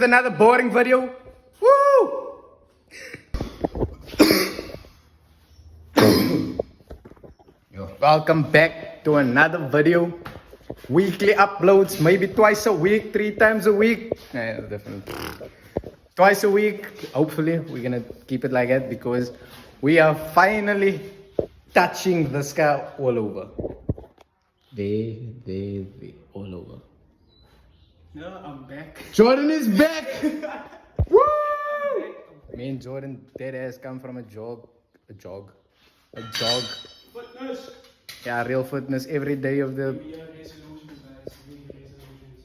another boring video. Woo! Welcome back to another video. Weekly uploads, maybe twice a week, 3 times a week. Yeah, definitely. Twice a week. Hopefully, we're gonna keep it like that because we are finally touching the sky all over. There, all over. No, I'm back. Jordan is back! Woo! Me and Jordan dead ass come from a jog. Fitness. Yeah, real fitness every day of the. Resolutions, guys. Resolutions.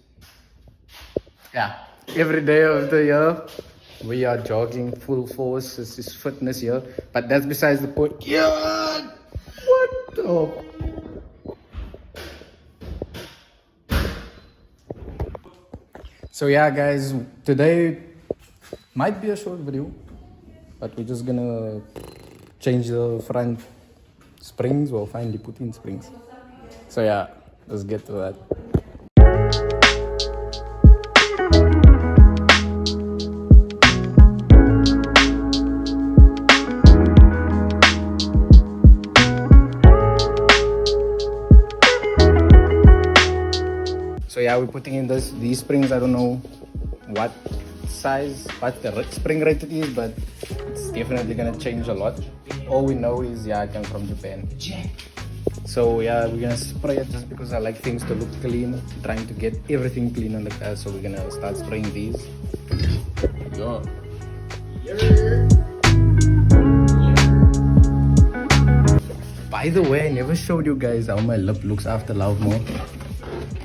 Yeah, every day of the year. We are jogging full force. This is fitness here. But that's besides the point. Yeah! What the? So yeah guys, today might be a short video, but we're just gonna change the front springs. We'll finally put in springs. So yeah, let's get to that. So yeah, we're putting in these springs. I don't know what size, what the spring rate it is, but it's definitely gonna change a lot. All we know is yeah, it comes from Japan. So yeah, we're gonna spray it just because I like things to look clean. Trying to get everything clean on the car, so we're gonna start spraying these. Go. By the way, I never showed you guys how my lip looks after Love More.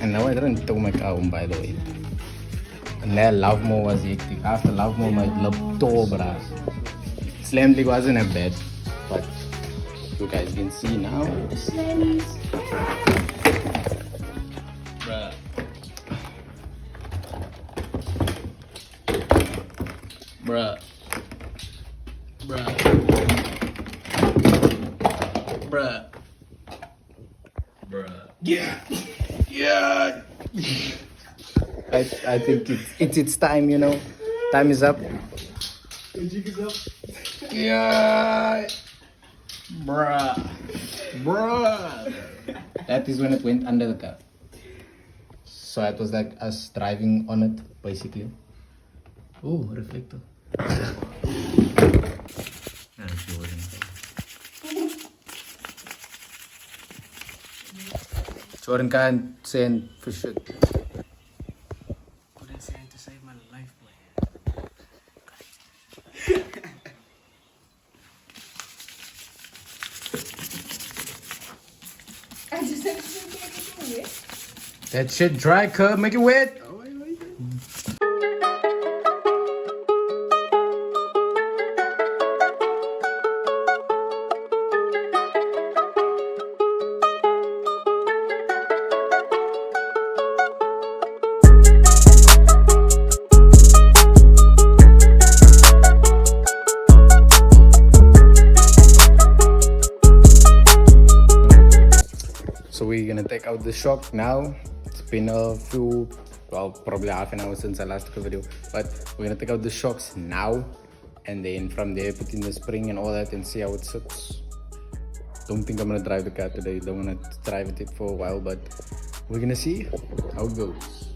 And now I didn't tow my car home, by the way. And that Love More was hectic. After Love More, my lip tore, bruh. Slam League wasn't that bad, but you guys can see now. Bruh. Bruh. Bruh. Bruh. Bruh. Yeah. Yeah. I think it's time, you know. Time is up. The jig is up. Yeah. Bruh. That is when it went under the car. So it was like us driving on it, basically. Oh, reflector. Jordan can't send for shit. Couldn't say to save my life, boy. I just have to make it. That shit dry, cub, make it wet. Oh, wait. So we're gonna take out the shock now. It's been a few, well, probably half an hour since I last took a video. But we're gonna take out the shocks now. And then from there, put in the spring and all that and see how it sits. Don't think I'm gonna drive the car today. Don't wanna drive it for a while, but we're gonna see how it goes.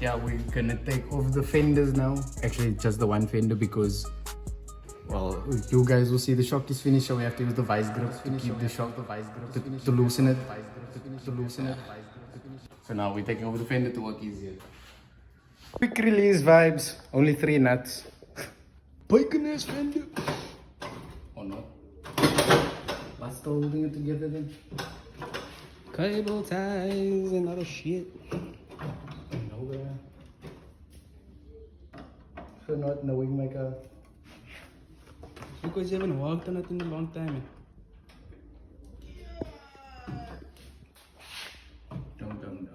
Yeah, we're gonna take off the fenders now. Actually, just the one fender because, well, you guys will see the shock is finished, so we have to use the vice grip to keep the shock, to loosen it. So now we're taking over the fender to work easier. Quick release vibes, only 3 nuts. Bacon ass fender. Or not? What's still holding it together then? Cable ties and other shit. Nowhere. For not knowing my car. Because you haven't walked on it in a long time. Don't.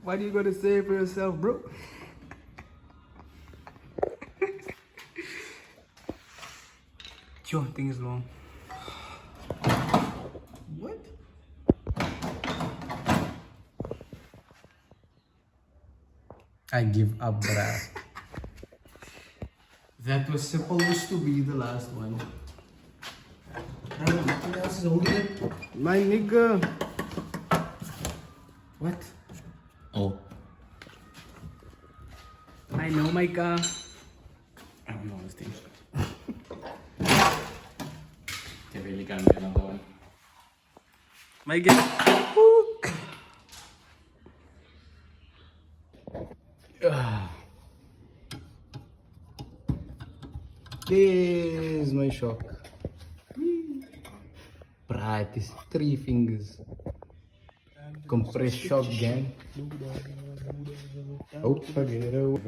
Why do you gotta say it for yourself, bro? Yo, thing is long. What? I give up, bruh. That was supposed to be the last one. Nothing else is holding it. My nigga. What? Oh. I know my car. I don't know this thing. I really can't get another one. My guy. There's my shock. Bruh, it is 3 fingers. Compressed shock, gang. Oh, forget it. Oh,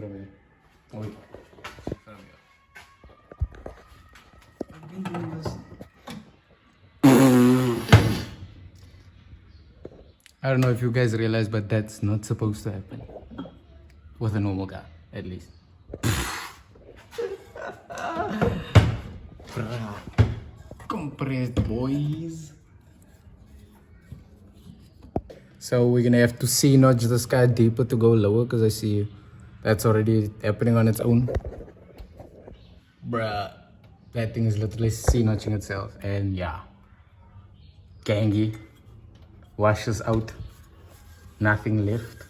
I don't know if you guys realize, but that's not supposed to happen. With a normal car, at least. Bruh. Compressed, boys. So we're gonna have to C-notch this car deeper to go lower, because I see that's already happening on its own. Bruh. That thing is literally C-notching itself. And yeah. Gangy. Washes out. Nothing left.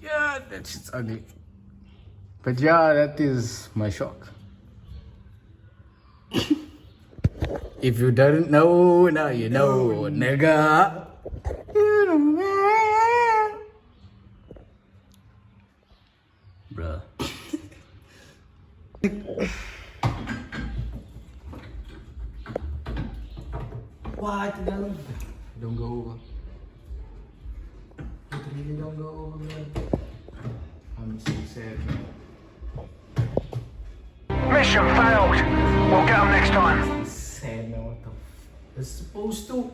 Yeah, that shit's ugly. But yeah, that is my shock. If you didn't know, now you know, nigga. You know, man. Bruh. What? Don't go over. It really don't go over, man. I'm so sad, man. Mission failed. We'll get them next time. I'm sad, man. What the f? It's supposed to.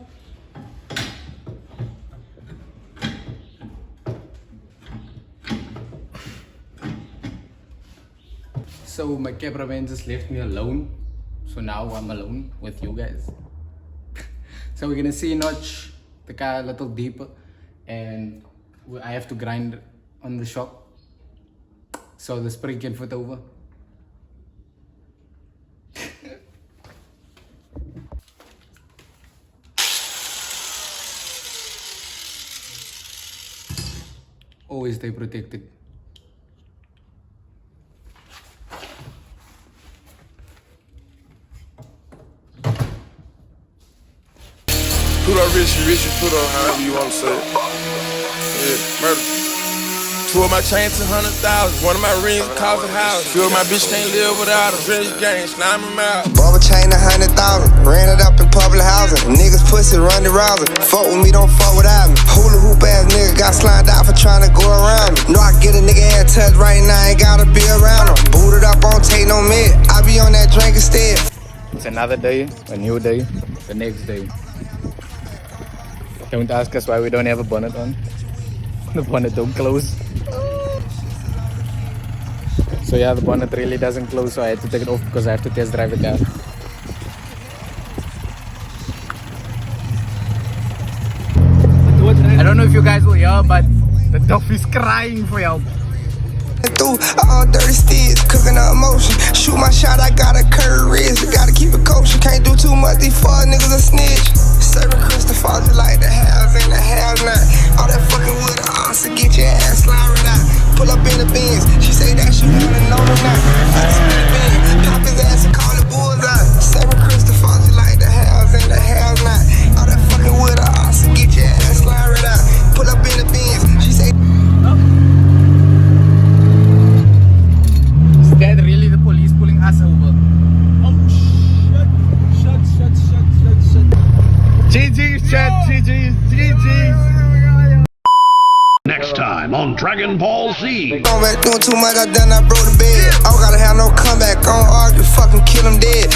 So my cameraman just left me alone. So now I'm alone with you guys. So we're gonna C-notch the car a little deeper, and I have to grind on the shock so the spring can fit over. Always stay protected. Pluto Richie Pluto, however you want to say it. Yeah, murder. 2 of my chains, 200,000. 1 of my rings cost a house. 2 of my bitch can't live without a rich gang. Slime him out. Barber chain 100,000. Ran it up in public housing. Niggas pussy run the rouser. Fuck with me, don't fuck without me. Hula hoop ass nigga got slimed out for trying to go around me. Know I get a nigga ass touch right now, ain't gotta be around him. Booted up, on take no med. I be on that drink instead. It's another day, a new day, the next day. Don't ask us why we don't have a bonnet on. The bonnet don't close. So yeah, the bonnet really doesn't close, so I had to take it off because I have to test drive it down. I don't know if you guys will hear, but the dog is crying for help. Through all dirty sticks, cooking up emotion. Shoot my shot, I got a curved wrist. Gotta keep it kosher, can't do too much. These fuck niggas a snitch. Serving Christopher, just like the house and the house now. All that fucking wood, also get your ass slide right out. Pull up in the Benz, she say that she wanna know me now. Pop his ass and call it bullseye. Serving Christopher, just like the house and the house now. All that fucking wood, also get your ass slide right out. Pull up in the Benz, she say. Is that really the police pulling us over? GG's, chat, GG's. Next time on Dragon Ball Z. Going back doing too much, I done, I broke the bed. I don't gotta have no comeback, I don't argue, fucking kill him dead.